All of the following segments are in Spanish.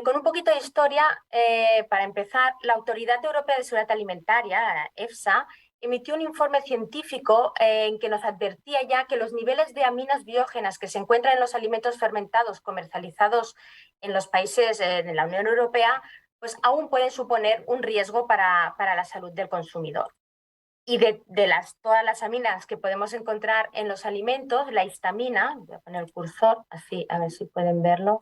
Con un poquito de historia, para empezar, la Autoridad Europea de Seguridad Alimentaria, la EFSA, emitió un informe científico en que nos advertía ya que los niveles de aminas biógenas que se encuentran en los alimentos fermentados comercializados en los países de la Unión Europea, pues aún pueden suponer un riesgo para la salud del consumidor. Y todas las aminas que podemos encontrar en los alimentos, la histamina, voy a poner el cursor, así a ver si pueden verlo,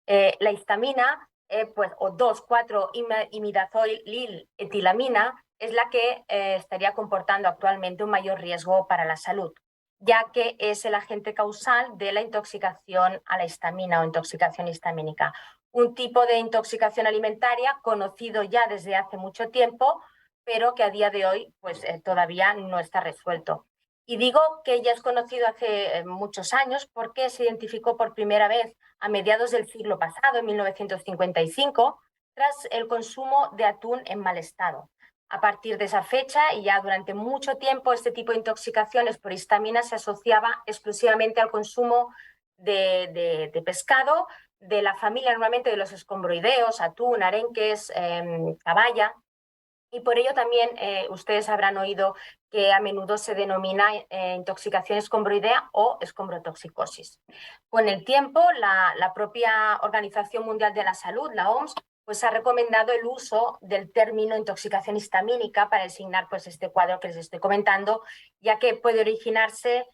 la histamina, pues, o 2,4-imidazoil etilamina, es la que estaría comportando actualmente un mayor riesgo para la salud, ya que es el agente causal de la intoxicación a la histamina o intoxicación histamínica. Un tipo de intoxicación alimentaria conocido ya desde hace mucho tiempo, pero que a día de hoy pues, todavía no está resuelto. Y digo que ya es conocido hace muchos años porque se identificó por primera vez a mediados del siglo pasado, en 1955, tras el consumo de atún en mal estado. A partir de esa fecha y ya durante mucho tiempo, este tipo de intoxicaciones por histamina se asociaba exclusivamente al consumo de pescado de la familia normalmente de los escombroideos, atún, arenques, caballa, y por ello también ustedes habrán oído que a menudo se denomina intoxicación escombroidea o escombrotoxicosis. Con el tiempo, la propia Organización Mundial de la Salud, la OMS, pues ha recomendado el uso del término intoxicación histamínica para designar pues, este cuadro que les estoy comentando, ya que puede originarse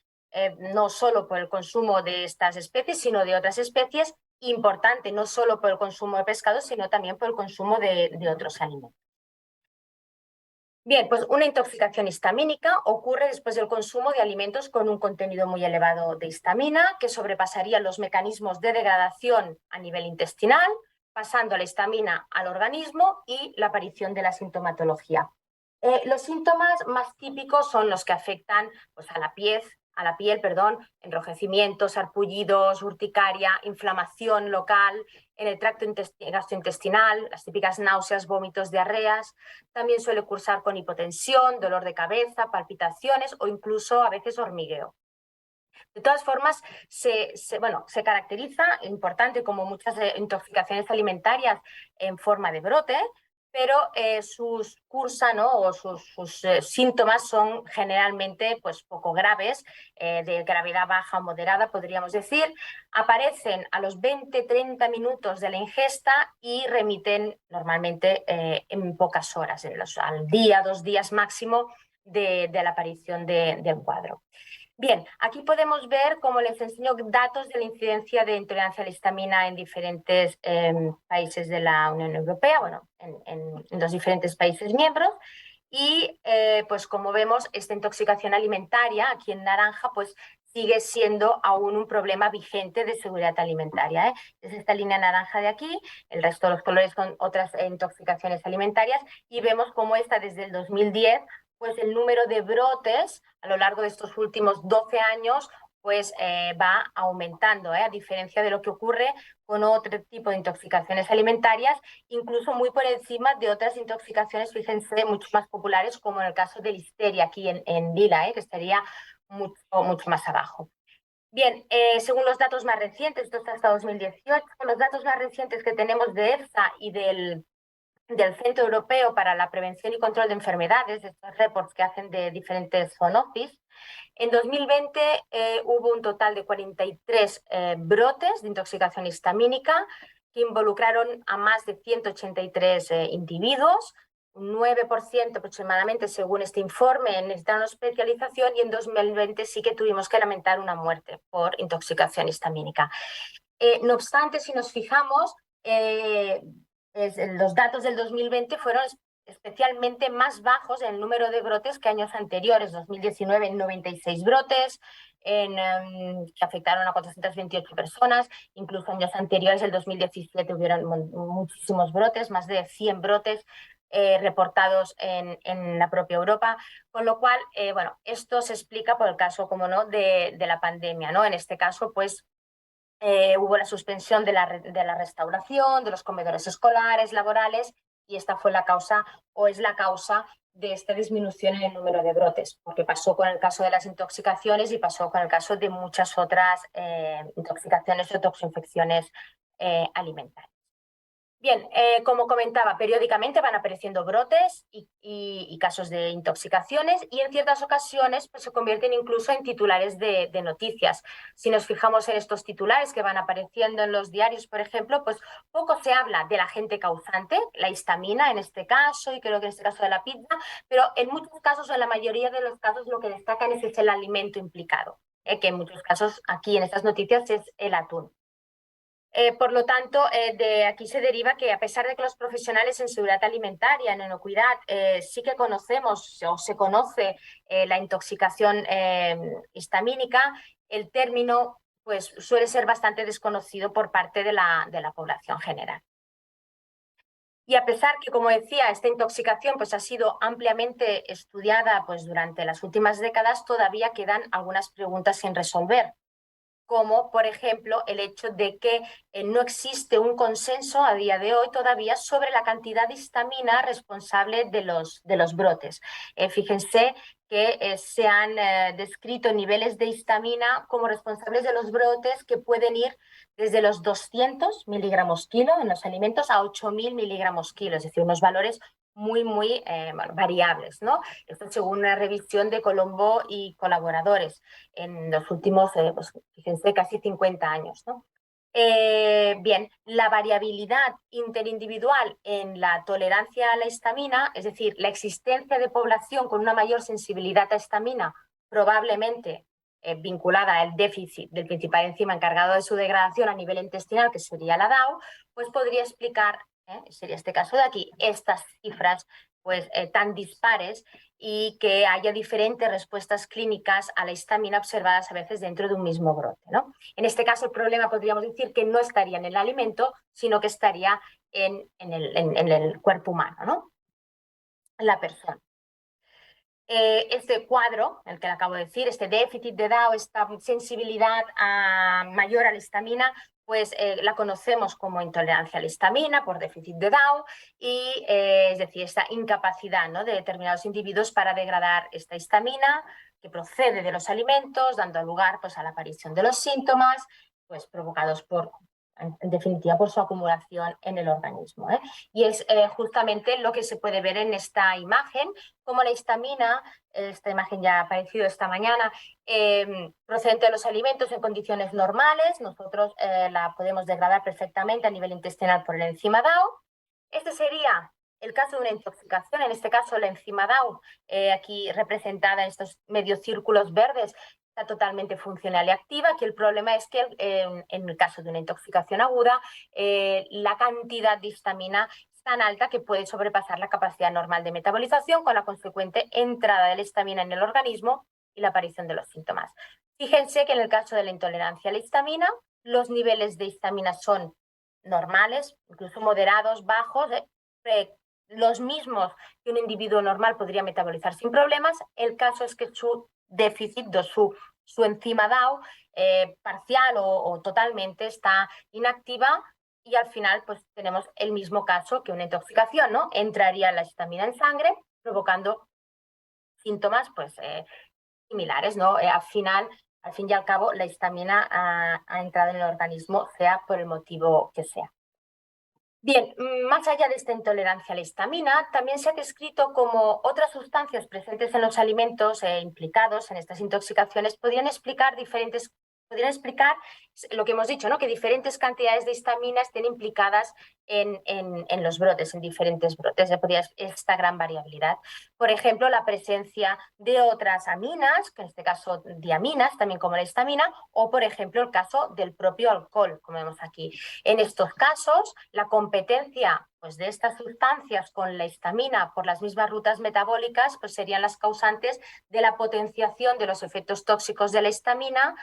no solo por el consumo de estas especies, sino de otras especies, importante no solo por el consumo de pescado, sino también por el consumo de otros alimentos. Bien, pues una intoxicación histamínica ocurre después del consumo de alimentos con un contenido muy elevado de histamina, que sobrepasaría los mecanismos de degradación a nivel intestinal, pasando la histamina al organismo y la aparición de la sintomatología. Los síntomas más típicos son los que afectan pues, a la piel, enrojecimientos, sarpullidos, urticaria, inflamación local en el tracto gastrointestinal, las típicas náuseas, vómitos, diarreas. También suele cursar con hipotensión, dolor de cabeza, palpitaciones o incluso a veces hormigueo. De todas formas, se caracteriza, importante como muchas intoxicaciones alimentarias, en forma de brote, pero sus cursa, ¿no? O sus síntomas son generalmente pues, poco graves, de gravedad baja o moderada, podríamos decir. Aparecen a los 20-30 minutos de la ingesta y remiten normalmente en pocas horas, al día, 2 días máximo de la aparición del cuadro. Bien, aquí podemos ver, como les enseño, datos de la incidencia de intolerancia a la histamina en diferentes países de la Unión Europea, bueno, en los diferentes países miembros. Y pues como vemos, esta intoxicación alimentaria, aquí en naranja, pues sigue siendo aún un problema vigente de seguridad alimentaria. Es esta línea naranja de aquí, el resto de los colores con otras intoxicaciones alimentarias, y vemos cómo esta desde el 2010 pues el número de brotes a lo largo de estos últimos 12 años pues va aumentando, a diferencia de lo que ocurre con otro tipo de intoxicaciones alimentarias, incluso muy por encima de otras intoxicaciones, fíjense, mucho más populares, como en el caso de listeria aquí en lila, que estaría mucho más abajo. Bien, según los datos más recientes, esto es hasta 2018, los datos más recientes que tenemos de EFSA y del Centro Europeo para la Prevención y Control de Enfermedades, de estos reports que hacen de diferentes zoonoses, en 2020 hubo un total de 43 brotes de intoxicación histamínica que involucraron a más de 183 individuos. Un 9% aproximadamente, según este informe, necesitaron hospitalización, y en 2020 sí que tuvimos que lamentar una muerte por intoxicación histamínica. No obstante, si nos fijamos, los datos del 2020 fueron especialmente más bajos en el número de brotes que años anteriores. 2019 en 96 brotes, que afectaron a 428 personas. Incluso años anteriores, el 2017, hubieron muchísimos brotes, más de 100 brotes reportados en la propia Europa, con lo cual, bueno, esto se explica por el caso, como no, de la pandemia, ¿no? En este caso, pues hubo la suspensión de la restauración, de los comedores escolares, laborales, y esta fue la causa, o es la causa, de esta disminución en el número de brotes, porque pasó con el caso de las intoxicaciones y pasó con el caso de muchas otras intoxicaciones o toxinfecciones alimentarias. Bien, como comentaba, periódicamente van apareciendo brotes y casos de intoxicaciones y en ciertas ocasiones pues, se convierten incluso en titulares de noticias. Si nos fijamos en estos titulares que van apareciendo en los diarios, por ejemplo, pues poco se habla del agente causante, la histamina en este caso y creo que en este caso de la pizza, pero en muchos casos o en la mayoría de los casos lo que destacan es el alimento implicado, que en muchos casos aquí en estas noticias es el atún. Por lo tanto, de aquí se deriva que a pesar de que los profesionales en seguridad alimentaria, en inocuidad, sí que conocemos o se conoce la intoxicación histamínica, el término pues, suele ser bastante desconocido por parte de la población general. Y a pesar que, como decía, esta intoxicación pues, ha sido ampliamente estudiada pues, durante las últimas décadas, todavía quedan algunas preguntas sin resolver, como por ejemplo el hecho de que no existe un consenso a día de hoy todavía sobre la cantidad de histamina responsable de los brotes. Fíjense que se han descrito niveles de histamina como responsables de los brotes que pueden ir desde los 200 miligramos kilo en los alimentos a 8.000 miligramos kilo, es decir, unos valores muy variables, ¿no? Esto según una revisión de Colombo y colaboradores en los últimos, pues, fíjense, casi 50 años, ¿no? Bien, la variabilidad interindividual en la tolerancia a la histamina, es decir, la existencia de población con una mayor sensibilidad a histamina, probablemente vinculada al déficit del principal enzima encargado de su degradación a nivel intestinal, que sería la DAO, pues podría explicar, sería este caso de aquí, estas cifras pues, tan dispares y que haya diferentes respuestas clínicas a la histamina observadas a veces dentro de un mismo brote, ¿no? En este caso, el problema podríamos decir que no estaría en el alimento, sino que estaría en el cuerpo humano, ¿no? En la persona. Este cuadro, el que le acabo de decir, este déficit de DAO, esta sensibilidad mayor a la histamina, pues la conocemos como intolerancia a la histamina por déficit de DAO y es decir, esta incapacidad, ¿no?, de determinados individuos para degradar esta histamina que procede de los alimentos, dando lugar pues, a la aparición de los síntomas pues, provocados por, en definitiva, por su acumulación en el organismo. Y es justamente lo que se puede ver en esta imagen, como la histamina, esta imagen ya ha aparecido esta mañana, procedente de los alimentos en condiciones normales, nosotros la podemos degradar perfectamente a nivel intestinal por el enzima DAO. Este sería el caso de una intoxicación, en este caso la enzima DAO, aquí representada en estos medios círculos verdes, está totalmente funcional y activa. Aquí el problema es que en el caso de una intoxicación aguda, la cantidad de histamina es tan alta que puede sobrepasar la capacidad normal de metabolización, con la consecuente entrada de la histamina en el organismo y la aparición de los síntomas. Fíjense que en el caso de la intolerancia a la histamina, los niveles de histamina son normales, incluso moderados, bajos, los mismos que un individuo normal podría metabolizar sin problemas. El caso es que su déficit, su enzima DAO, parcial o totalmente, está inactiva y al final pues tenemos el mismo caso que una intoxicación, ¿no? Entraría la histamina en sangre provocando síntomas pues similares, ¿no? Al fin y al cabo, la histamina ha entrado en el organismo, sea por el motivo que sea. Bien, más allá de esta intolerancia a la histamina, también se ha descrito como otras sustancias presentes en los alimentos implicados en estas intoxicaciones podrían explicar lo que hemos dicho, ¿no?, que diferentes cantidades de histamina estén implicadas en los brotes, en diferentes brotes, esta gran variabilidad. Por ejemplo, la presencia de otras aminas, que en este caso diaminas, también como la histamina, o por ejemplo el caso del propio alcohol, como vemos aquí. En estos casos, la competencia pues, de estas sustancias con la histamina por las mismas rutas metabólicas pues, serían las causantes de la potenciación de los efectos tóxicos de la histamina,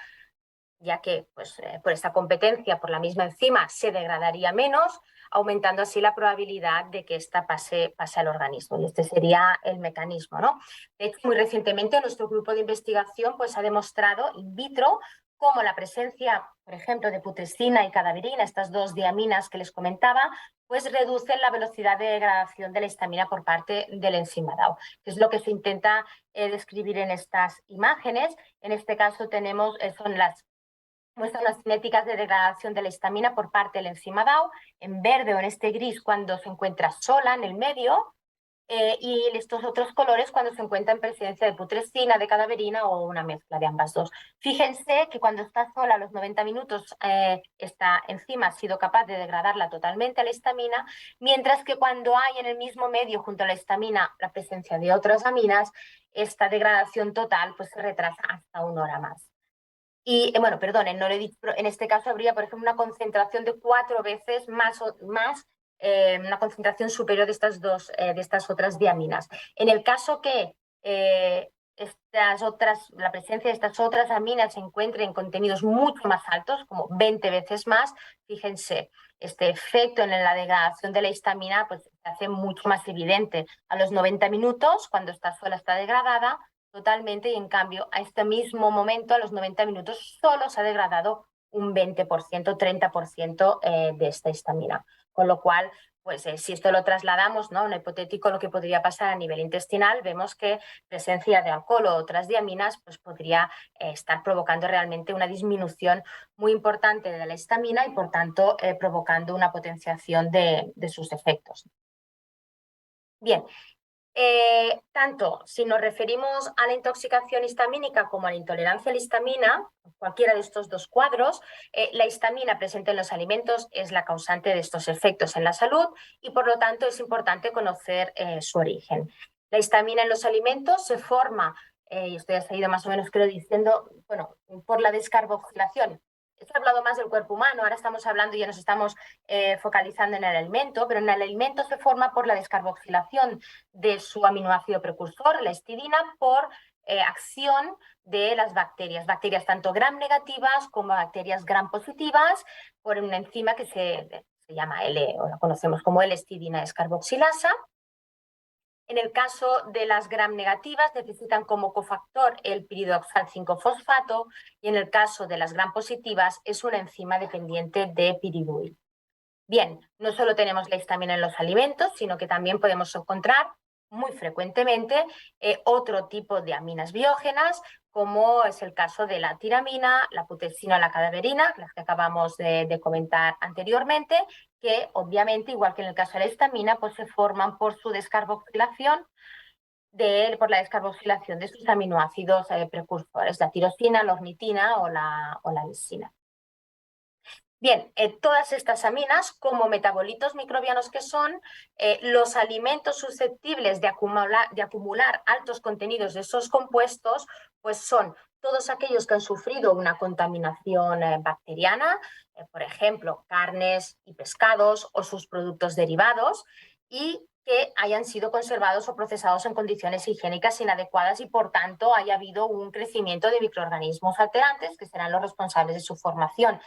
ya que pues, por esta competencia por la misma enzima se degradaría menos, aumentando así la probabilidad de que ésta pase al organismo. Y este sería el mecanismo, ¿no? De hecho, muy recientemente nuestro grupo de investigación pues, ha demostrado in vitro cómo la presencia, por ejemplo, de putrescina y cadaverina, estas dos diaminas que les comentaba, pues reducen la velocidad de degradación de la histamina por parte del enzima DAO, que es lo que se intenta describir en estas imágenes. En este caso tenemos, son las muestra unas cinéticas de degradación de la histamina por parte del enzima DAO, en verde o en este gris cuando se encuentra sola en el medio, y estos otros colores cuando se encuentra en presencia de putrescina, de cadaverina o una mezcla de ambas dos. Fíjense que cuando está sola a los 90 minutos, esta enzima ha sido capaz de degradarla totalmente a la histamina, mientras que cuando hay en el mismo medio junto a la histamina la presencia de otras aminas, esta degradación total pues, se retrasa hasta 1 hora más. Y, bueno, perdonen, no lo he dicho, pero en este caso habría, por ejemplo, una concentración de 4 veces más, una concentración superior de estas otras diaminas. En el caso que la presencia de estas otras aminas se encuentre en contenidos mucho más altos, como 20 veces más, fíjense, este efecto en la degradación de la histamina pues, se hace mucho más evidente. A los 90 minutos, cuando está sola, está degradada, totalmente, y en cambio a este mismo momento, a los 90 minutos, solo se ha degradado un 20%, 30% de esta histamina. Con lo cual, pues si esto lo trasladamos, ¿no?, a un hipotético lo que podría pasar a nivel intestinal, vemos que presencia de alcohol o otras diaminas pues podría estar provocando realmente una disminución muy importante de la histamina y por tanto provocando una potenciación de sus efectos. Bien, tanto si nos referimos a la intoxicación histamínica como a la intolerancia a la histamina, cualquiera de estos dos cuadros, la histamina presente en los alimentos es la causante de estos efectos en la salud y por lo tanto es importante conocer su origen. La histamina en los alimentos se forma, y esto ya se ha ido más o menos creo diciendo, bueno, por la descarboxilación. He hablado más del cuerpo humano, ahora estamos hablando y ya nos estamos focalizando en el alimento, pero en el alimento se forma por la descarboxilación de su aminoácido precursor, la histidina, por acción de las bacterias tanto gram negativas como bacterias gram positivas, por una enzima que se llama L, o la conocemos como L-histidina descarboxilasa. En el caso de las gram negativas necesitan como cofactor el piridoxal 5-fosfato y en el caso de las gram positivas es una enzima dependiente de piriduil. Bien, no solo tenemos la histamina en los alimentos, sino que también podemos encontrar muy frecuentemente otro tipo de aminas biógenas, como es el caso de la tiramina, la putrescina o la cadaverina, las que acabamos de comentar anteriormente, que obviamente, igual que en el caso de la histamina, pues se forman por su descarboxilación por la descarboxilación de sus aminoácidos precursores, la tirosina, la ornitina o la lisina. Bien, todas estas aminas, como metabolitos microbianos que son, los alimentos susceptibles de acumular altos contenidos de esos compuestos, pues son todos aquellos que han sufrido una contaminación bacteriana, por ejemplo, carnes y pescados o sus productos derivados, y que hayan sido conservados o procesados en condiciones higiénicas inadecuadas y, por tanto, haya habido un crecimiento de microorganismos alterantes que serán los responsables de su formación.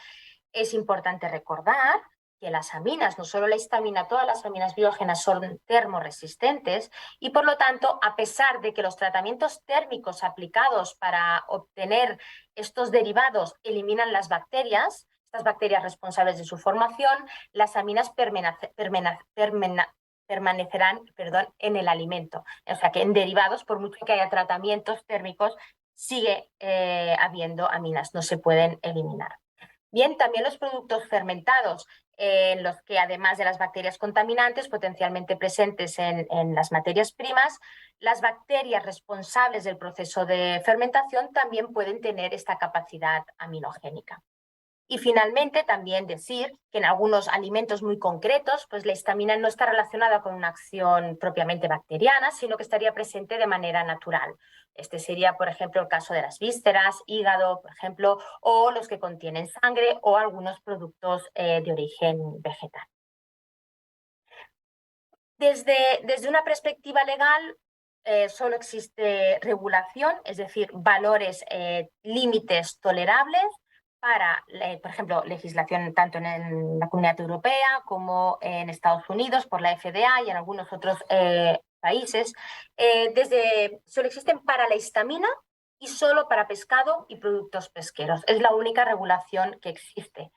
Es importante recordar que las aminas, no solo la histamina, todas las aminas biógenas son termoresistentes y por lo tanto, a pesar de que los tratamientos térmicos aplicados para obtener estos derivados eliminan las bacterias, estas bacterias responsables de su formación, las aminas permanecerán en el alimento. O sea que en derivados, por mucho que haya tratamientos térmicos, sigue habiendo aminas, no se pueden eliminar. Bien, también los productos fermentados, en los que además de las bacterias contaminantes potencialmente presentes en las materias primas, las bacterias responsables del proceso de fermentación también pueden tener esta capacidad aminogénica. Y finalmente también decir que en algunos alimentos muy concretos, pues la histamina no está relacionada con una acción propiamente bacteriana, sino que estaría presente de manera natural. Este sería, por ejemplo, el caso de las vísceras, hígado, por ejemplo, o los que contienen sangre o algunos productos de origen vegetal. Desde una perspectiva legal, solo existe regulación, es decir, valores límites tolerables para, por ejemplo, legislación tanto en la Comunidad Europea como en Estados Unidos por la FDA y en algunos otros países. Solo existen para la histamina y solo para pescado y productos pesqueros. Es la única regulación que existe.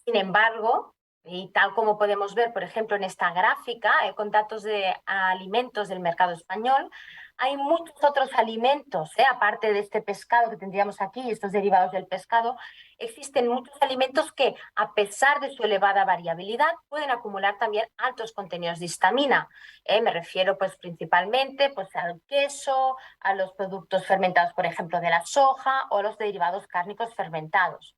Sin embargo, Y tal como podemos ver, por ejemplo, en esta gráfica, con datos de alimentos del mercado español, hay muchos otros alimentos, aparte de este pescado que tendríamos aquí, estos derivados del pescado, existen muchos alimentos que, a pesar de su elevada variabilidad, pueden acumular también altos contenidos de histamina. Me refiero pues principalmente pues, al queso, a los productos fermentados, por ejemplo, de la soja o los derivados cárnicos fermentados.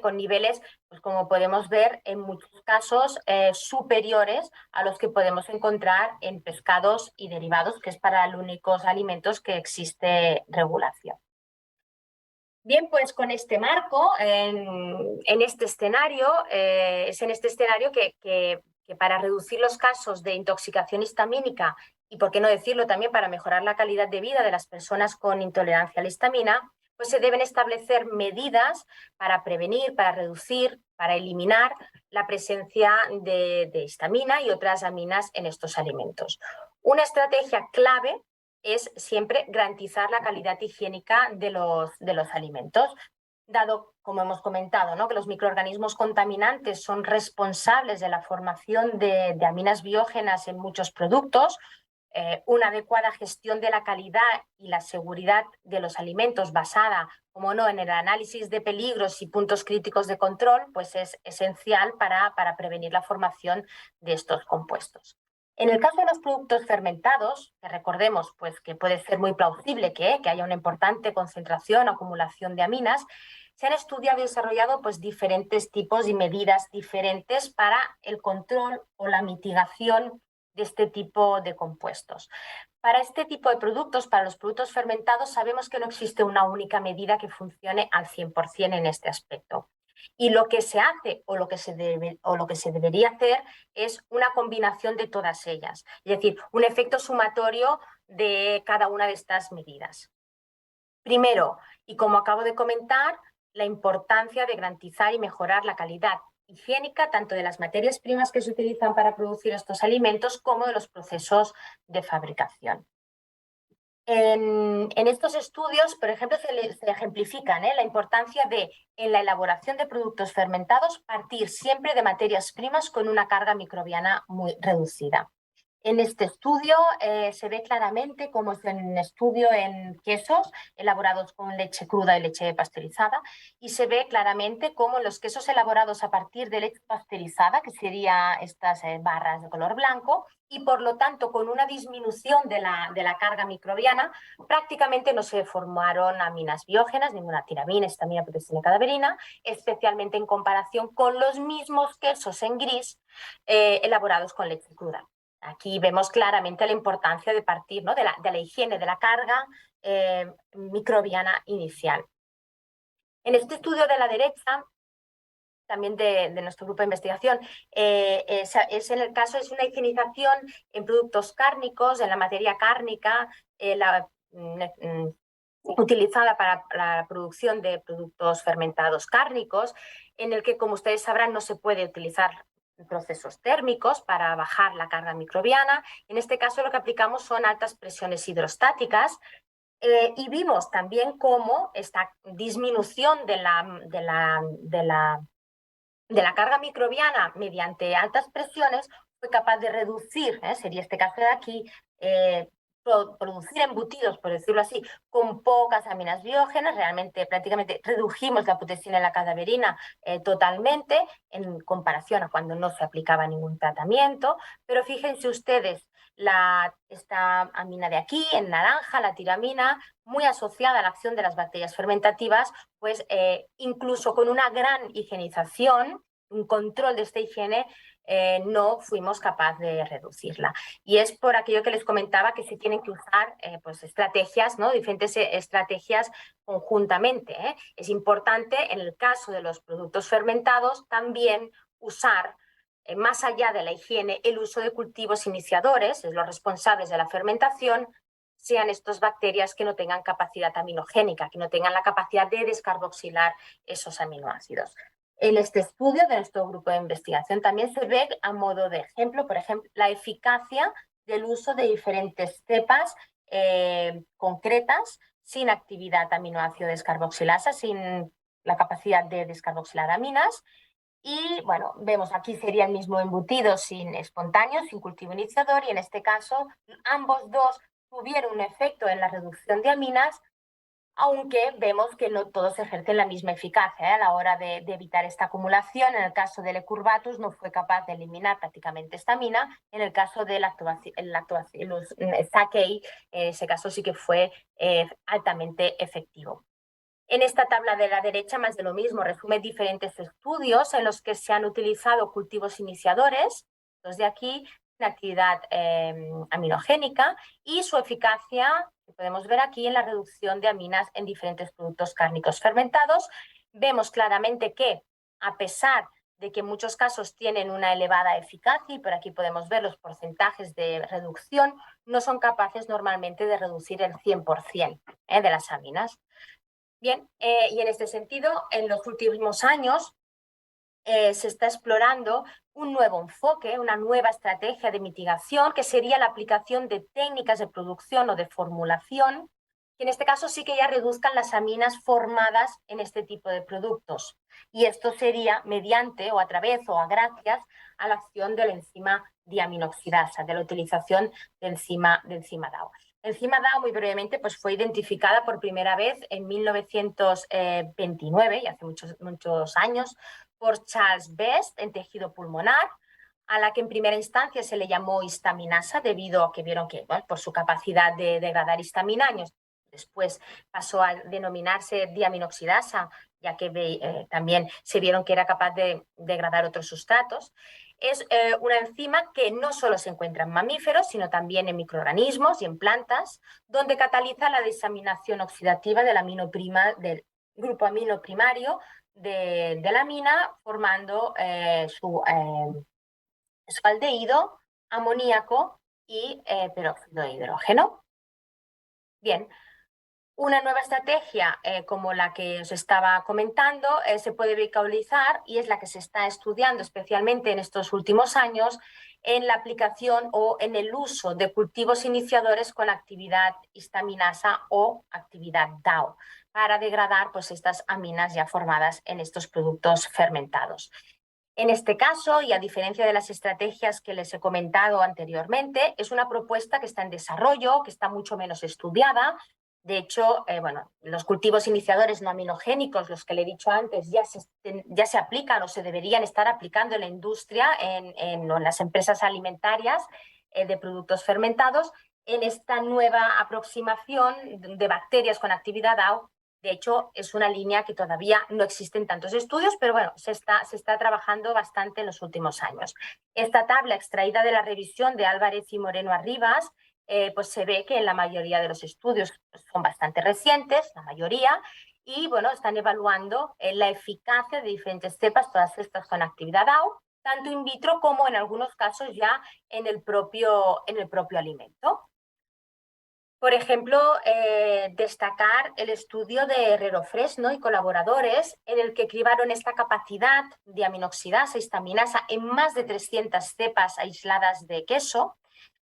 Con niveles, pues como podemos ver, en muchos casos superiores a los que podemos encontrar en pescados y derivados, que es para los únicos alimentos que existe regulación. Bien, pues con este marco, en este escenario, es en este escenario que para reducir los casos de intoxicación histamínica y, por qué no decirlo, también para mejorar la calidad de vida de las personas con intolerancia a la histamina, pues se deben establecer medidas para prevenir, para reducir, para eliminar la presencia de histamina y otras aminas en estos alimentos. Una estrategia clave es siempre garantizar la calidad higiénica de los alimentos, dado, como hemos comentado, ¿no?, que los microorganismos contaminantes son responsables de la formación de aminas biógenas en muchos productos. Una adecuada gestión de la calidad y la seguridad de los alimentos basada, como no, en el análisis de peligros y puntos críticos de control, pues es esencial para prevenir la formación de estos compuestos. En el caso de los productos fermentados, que recordemos pues, que puede ser muy plausible que haya una importante concentración o acumulación de aminas, se han estudiado y desarrollado pues, diferentes tipos y medidas diferentes para el control o la mitigación de este tipo de compuestos. Para este tipo de productos, para los productos fermentados, sabemos que no existe una única medida que funcione al 100% en este aspecto. Y lo que se hace o lo que se debería hacer es una combinación de todas ellas, es decir, un efecto sumatorio de cada una de estas medidas. Primero, y como acabo de comentar, la importancia de garantizar y mejorar la calidad higiénica tanto de las materias primas que se utilizan para producir estos alimentos como de los procesos de fabricación. En estos estudios, por ejemplo, se ejemplifican la importancia de, en la elaboración de productos fermentados, partir siempre de materias primas con una carga microbiana muy reducida. En este estudio se ve claramente cómo es un estudio en quesos elaborados con leche cruda y leche pasteurizada, y se ve claramente cómo los quesos elaborados a partir de leche pasteurizada, que serían estas barras de color blanco, y por lo tanto con una disminución de la carga microbiana, prácticamente no se formaron aminas biógenas, ninguna tiramina, histamina, proteína cadaverina, especialmente en comparación con los mismos quesos en gris elaborados con leche cruda. Aquí vemos claramente la importancia de partir, ¿no?, de la higiene, de la carga microbiana inicial. En este estudio de la derecha, también de nuestro grupo de investigación, es en el caso, es una higienización en productos cárnicos, en la materia cárnica, utilizada para la producción de productos fermentados cárnicos, en el que, como ustedes sabrán, no se puede utilizar procesos térmicos para bajar la carga microbiana. En este caso lo que aplicamos son altas presiones hidrostáticas, y vimos también cómo esta disminución de la carga microbiana mediante altas presiones fue capaz de reducir, sería este caso de aquí, producir embutidos, por decirlo así, con pocas aminas biógenas. Realmente prácticamente redujimos la proteína en la cadaverina totalmente en comparación a cuando no se aplicaba ningún tratamiento. Pero fíjense ustedes, esta amina de aquí, en naranja, la tiramina, muy asociada a la acción de las bacterias fermentativas, pues incluso con una gran higienización, un control de esta higiene, no fuimos capaces de reducirla. Y es por aquello que les comentaba que se tienen que usar pues estrategias, ¿no?, diferentes estrategias conjuntamente. Es importante, en el caso de los productos fermentados, también usar, más allá de la higiene, el uso de cultivos iniciadores, los responsables de la fermentación, sean estas bacterias que no tengan capacidad aminogénica, que no tengan la capacidad de descarboxilar esos aminoácidos. En este estudio de nuestro grupo de investigación también se ve, a modo de ejemplo, por ejemplo, la eficacia del uso de diferentes cepas concretas sin actividad aminoácido descarboxilasa, sin la capacidad de descarboxilar aminas, Y bueno, vemos aquí sería el mismo embutido sin espontáneo, sin cultivo iniciador, y en este caso ambos dos tuvieron un efecto en la reducción de aminas, aunque vemos que no todos ejercen la misma eficacia a la hora de evitar esta acumulación. En el caso del Ecurbatus no fue capaz de eliminar prácticamente esta amina. En el caso del Lactobacillus sakei, en ese caso sí que fue altamente efectivo. En esta tabla de la derecha, más de lo mismo, resume diferentes estudios en los que se han utilizado cultivos iniciadores, los de aquí, la actividad aminogénica y su eficacia, que podemos ver aquí en la reducción de aminas en diferentes productos cárnicos fermentados. Vemos claramente que, a pesar de que en muchos casos tienen una elevada eficacia, y por aquí podemos ver los porcentajes de reducción, no son capaces normalmente de reducir el 100% de las aminas. Bien, y en este sentido, en los últimos años se está explorando un nuevo enfoque, una nueva estrategia de mitigación, que sería la aplicación de técnicas de producción o de formulación, que en este caso sí que ya reduzcan las aminas formadas en este tipo de productos. Y esto sería mediante o a través o a gracias a la acción de la enzima diaminoxidasa, de la utilización de enzima DAO. La enzima DAO, muy brevemente, pues fue identificada por primera vez en 1929, y hace muchos años, por Charles Best en tejido pulmonar, a la que en primera instancia se le llamó histaminasa debido a que vieron que, bueno, por su capacidad de degradar histamina, años después pasó a denominarse diaminoxidasa, ya que también se vieron que era capaz de degradar otros sustratos. Es una enzima que no solo se encuentra en mamíferos, sino también en microorganismos y en plantas, donde cataliza la desaminación oxidativa del grupo amino primario de la amina, formando su aldehído, amoníaco y peróxido de hidrógeno. Bien, una nueva estrategia como la que os estaba comentando se puede vehiculizar, y es la que se está estudiando especialmente en estos últimos años en la aplicación o en el uso de cultivos iniciadores con actividad histaminasa o actividad DAO para degradar pues, estas aminas ya formadas en estos productos fermentados. En este caso, y a diferencia de las estrategias que les he comentado anteriormente, es una propuesta que está en desarrollo, que está mucho menos estudiada. De hecho, bueno, los cultivos iniciadores no aminogénicos, los que le he dicho antes, ya se aplican o se deberían estar aplicando en la industria, en las empresas alimentarias de productos fermentados. En esta nueva aproximación de bacterias con actividad DAO, de hecho, es una línea que todavía no existen tantos estudios, pero bueno, se está trabajando bastante en los últimos años. Esta tabla extraída de la revisión de Álvarez y Moreno Arribas, pues se ve que en la mayoría de los estudios son bastante recientes, la mayoría, y bueno, están evaluando la eficacia de diferentes cepas, todas estas con actividad DAO, tanto in vitro como en algunos casos ya en el propio alimento. Por ejemplo, destacar el estudio de Herrero Fresno y colaboradores, en el que cribaron esta capacidad de aminoxidasa, histaminasa, en más de 300 cepas aisladas de queso,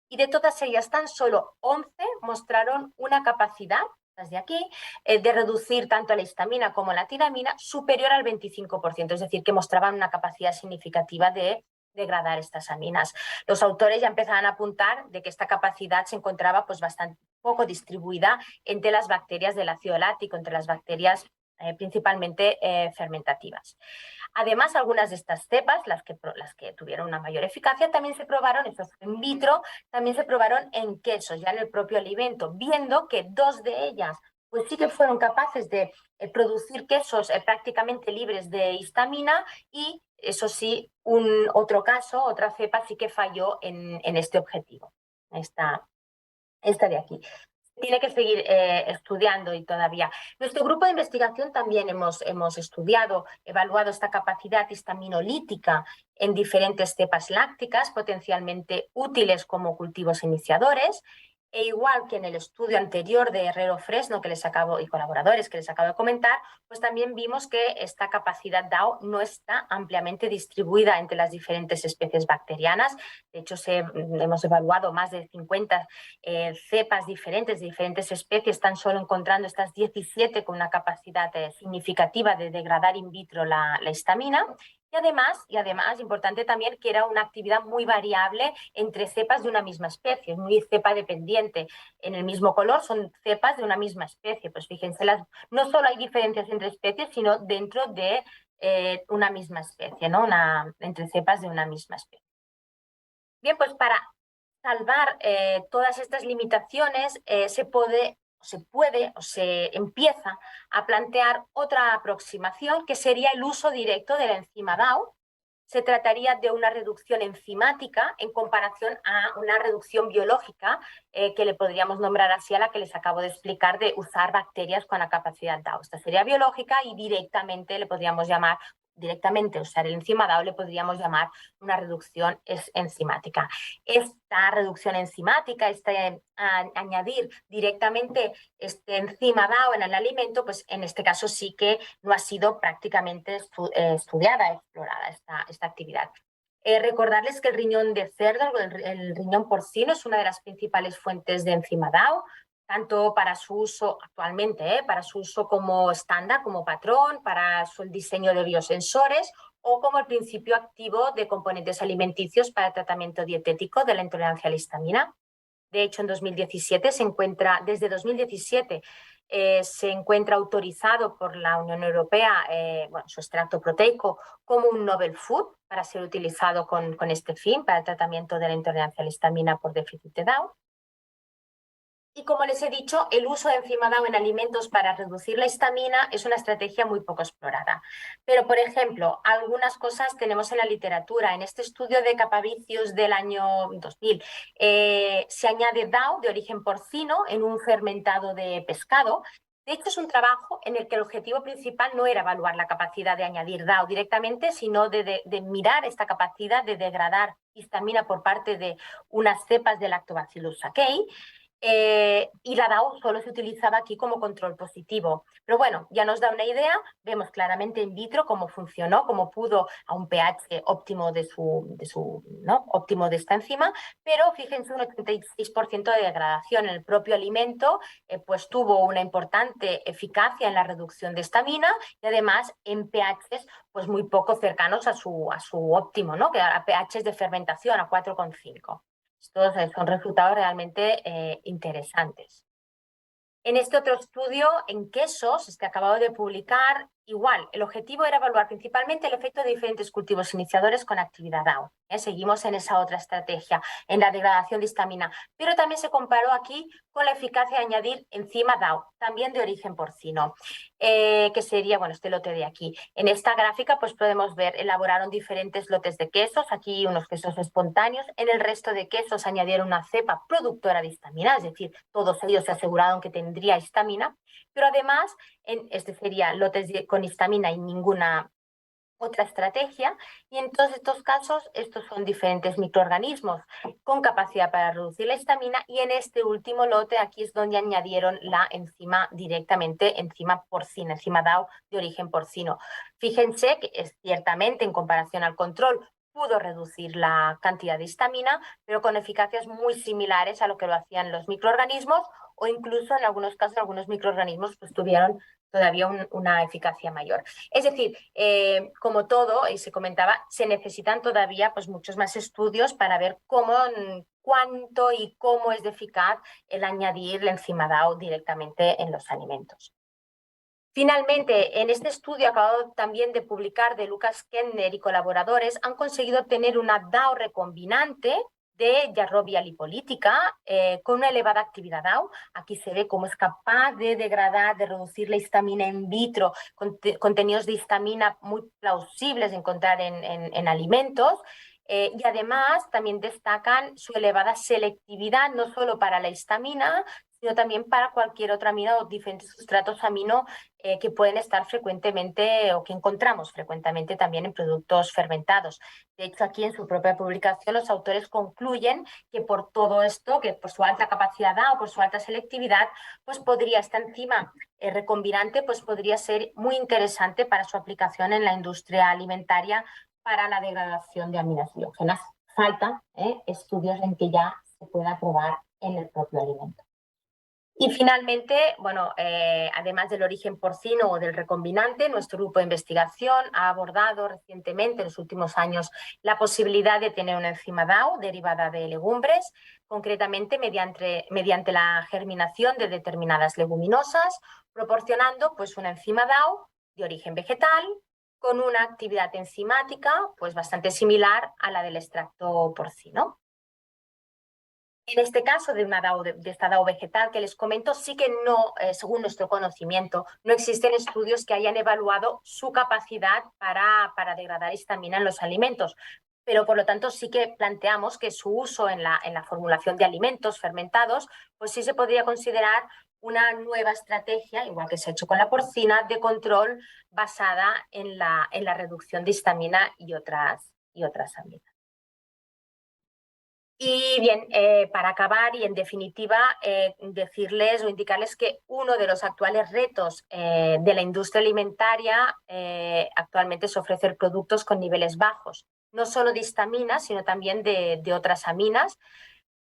y de todas ellas tan solo 11 mostraron una capacidad, las de aquí, de reducir tanto la histamina como la tiramina superior al 25%, es decir, que mostraban una capacidad significativa de degradar estas aminas. Los autores ya empezaban a apuntar de que esta capacidad se encontraba pues bastante poco distribuida entre las bacterias del ácido láctico, entre las bacterias principalmente fermentativas. Además, algunas de estas cepas, las que tuvieron una mayor eficacia, también se probaron, eso in vitro, también se probaron en quesos, ya en el propio alimento, viendo que 2 de ellas pues sí que fueron capaces de producir quesos prácticamente libres de histamina, y eso sí, otro caso, otra cepa sí que falló en este objetivo, esta de aquí. Tiene que seguir estudiando y todavía. Nuestro grupo de investigación también hemos estudiado, evaluado esta capacidad histaminolítica en diferentes cepas lácticas potencialmente útiles como cultivos iniciadores, e igual que en el estudio anterior de Herrero Fresno y colaboradores que les acabo de comentar, pues también vimos que esta capacidad DAO no está ampliamente distribuida entre las diferentes especies bacterianas. De hecho, hemos evaluado más de 50 cepas diferentes de diferentes especies, están solo encontrando estas 17 con una capacidad significativa de degradar in vitro la histamina. Y además, importante también que era una actividad muy variable entre cepas de una misma especie, muy cepa dependiente. En el mismo color son cepas de una misma especie. Pues fíjense, no solo hay diferencias entre especies, sino dentro de una misma especie, ¿no? Entre cepas de una misma especie. Bien, pues para salvar todas estas limitaciones se empieza a plantear otra aproximación que sería el uso directo de la enzima DAO. Se trataría de una reducción enzimática en comparación a una reducción biológica que le podríamos nombrar así a la que les acabo de explicar de usar bacterias con la capacidad DAO. Esta sería biológica y directamente usar el enzima DAO le podríamos llamar una reducción enzimática. Esta reducción enzimática, añadir directamente este enzima DAO en el alimento, pues en este caso sí que no ha sido prácticamente estudiada, explorada esta actividad. Recordarles que el riñón de cerdo, el riñón porcino, es una de las principales fuentes de enzima DAO, tanto para su uso actualmente, para su uso como estándar, como patrón, para el diseño de biosensores o como el principio activo de componentes alimenticios para el tratamiento dietético de la intolerancia a la histamina. De hecho, en 2017 desde 2017 se encuentra autorizado por la Unión Europea su extracto proteico como un novel food para ser utilizado con este fin, para el tratamiento de la intolerancia a la histamina por déficit de DAO. Y como les he dicho, el uso de enzima DAO en alimentos para reducir la histamina es una estrategia muy poco explorada. Pero, por ejemplo, algunas cosas tenemos en la literatura. En este estudio de Capavicius del año 2000 se añade DAO de origen porcino en un fermentado de pescado. De hecho, es un trabajo en el que el objetivo principal no era evaluar la capacidad de añadir DAO directamente, sino de mirar esta capacidad de degradar histamina por parte de unas cepas de Lactobacillus sakei. Y la DAO solo se utilizaba aquí como control positivo. Pero bueno, ya nos da una idea, vemos claramente in vitro cómo funcionó, cómo pudo a un pH óptimo óptimo de esta enzima, pero fíjense, un 86% de degradación en el propio alimento, pues tuvo una importante eficacia en la reducción de histamina y además en pHs pues muy poco cercanos a su óptimo, ¿no? Que a pHs de fermentación a 4,5. Estos son resultados realmente interesantes. En este otro estudio, en quesos, acabado de publicar, igual, el objetivo era evaluar principalmente el efecto de diferentes cultivos iniciadores con actividad DAO. Seguimos en esa otra estrategia, en la degradación de histamina, pero también se comparó aquí con la eficacia de añadir enzima DAO, también de origen porcino, que sería, bueno, este lote de aquí. En esta gráfica pues podemos ver, elaboraron diferentes lotes de quesos, aquí unos quesos espontáneos, en el resto de quesos añadieron una cepa productora de histamina, es decir, todos ellos se aseguraron que tendría histamina, pero además, este sería lotes con histamina y ninguna otra estrategia, y en todos estos casos estos son diferentes microorganismos con capacidad para reducir la histamina, y en este último lote aquí es donde añadieron la enzima directamente, enzima porcina, enzima DAO de origen porcino. Fíjense que es ciertamente en comparación al control pudo reducir la cantidad de histamina, pero con eficacias muy similares a lo que lo hacían los microorganismos, o incluso en algunos casos algunos microorganismos pues tuvieron todavía una eficacia mayor. Es decir, como todo, y se comentaba, se necesitan todavía pues, muchos más estudios para ver cuánto y cómo es de eficaz el añadir la enzima DAO directamente en los alimentos. Finalmente, en este estudio acabado también de publicar de Lucas Kentner y colaboradores, han conseguido obtener una DAO recombinante de Yarrobia lipolítica con una elevada actividad DAO. Aquí se ve cómo es capaz de degradar, de reducir la histamina in vitro, contenidos de histamina muy plausibles de encontrar en alimentos. Y además también destacan su elevada selectividad, no solo para la histamina, sino también para cualquier otra amino o diferentes sustratos amino que pueden estar frecuentemente o que encontramos frecuentemente también en productos fermentados. De hecho, aquí en su propia publicación los autores concluyen que por todo esto, que por su alta capacidad o por su alta selectividad, pues podría esta enzima recombinante pues podría ser muy interesante para su aplicación en la industria alimentaria para la degradación de aminoácidos. Falta estudios en que ya se pueda probar en el propio alimento. Y finalmente, bueno, además del origen porcino o del recombinante, nuestro grupo de investigación ha abordado recientemente, en los últimos años, la posibilidad de tener una enzima DAO derivada de legumbres, concretamente mediante la germinación de determinadas leguminosas, proporcionando pues, una enzima DAO de origen vegetal con una actividad enzimática pues, bastante similar a la del extracto porcino. En este caso de esta DAO vegetal que les comento, sí que no, según nuestro conocimiento, no existen estudios que hayan evaluado su capacidad para degradar histamina en los alimentos, pero por lo tanto sí que planteamos que su uso en la formulación de alimentos fermentados, pues sí se podría considerar una nueva estrategia, igual que se ha hecho con la porcina, de control basada en la reducción de histamina y otras aminas. Y bien, para acabar y en definitiva, decirles o indicarles que uno de los actuales retos de la industria alimentaria actualmente es ofrecer productos con niveles bajos, no solo de histamina, sino también de otras aminas,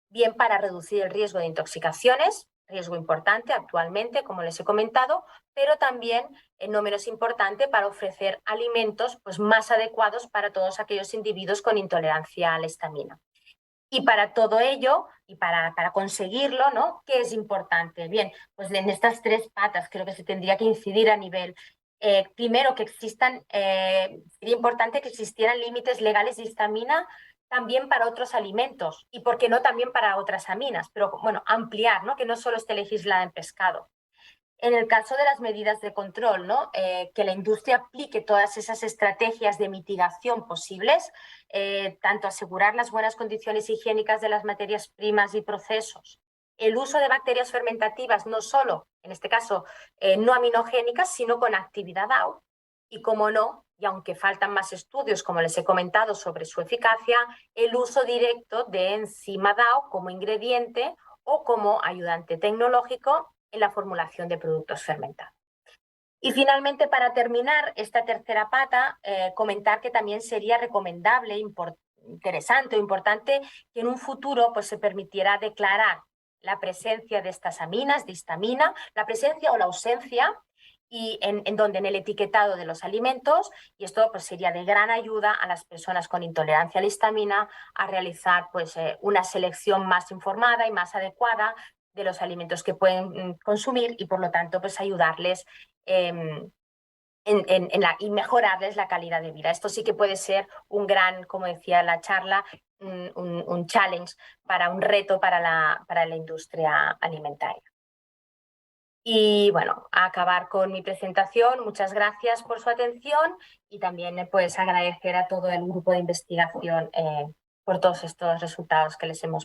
bien para reducir el riesgo de intoxicaciones, riesgo importante actualmente, como les he comentado, pero también, no menos importante, para ofrecer alimentos pues, más adecuados para todos aquellos individuos con intolerancia a la histamina. Y para todo ello, y para conseguirlo, ¿no? ¿Qué es importante? Bien, pues en estas tres patas creo que se tendría que incidir a nivel, primero, que existan, sería importante que existieran límites legales de histamina también para otros alimentos y, ¿por qué no, también para otras aminas? Pero, bueno, ampliar, ¿no? Que no solo esté legislada en pescado. En el caso de las medidas de control, ¿no? Que la industria aplique todas esas estrategias de mitigación posibles, tanto asegurar las buenas condiciones higiénicas de las materias primas y procesos, el uso de bacterias fermentativas, no solo, en este caso, no aminogénicas, sino con actividad DAO, y como no, y aunque faltan más estudios, como les he comentado, sobre su eficacia, el uso directo de enzima DAO como ingrediente o como ayudante tecnológico en la formulación de productos fermentados. Y finalmente, para terminar esta tercera pata, comentar que también sería recomendable, interesante o importante que en un futuro pues, se permitiera declarar la presencia de estas aminas, de histamina, la presencia o la ausencia, y en donde en el etiquetado de los alimentos, y esto pues, sería de gran ayuda a las personas con intolerancia a la histamina a realizar pues, una selección más informada y más adecuada de los alimentos que pueden consumir y por lo tanto pues ayudarles y mejorarles la calidad de vida. Esto sí que puede ser un gran, como decía la charla, un challenge, un reto para la industria alimentaria. Y bueno, a acabar con mi presentación, muchas gracias por su atención y también pues agradecer a todo el grupo de investigación por todos estos resultados que les hemos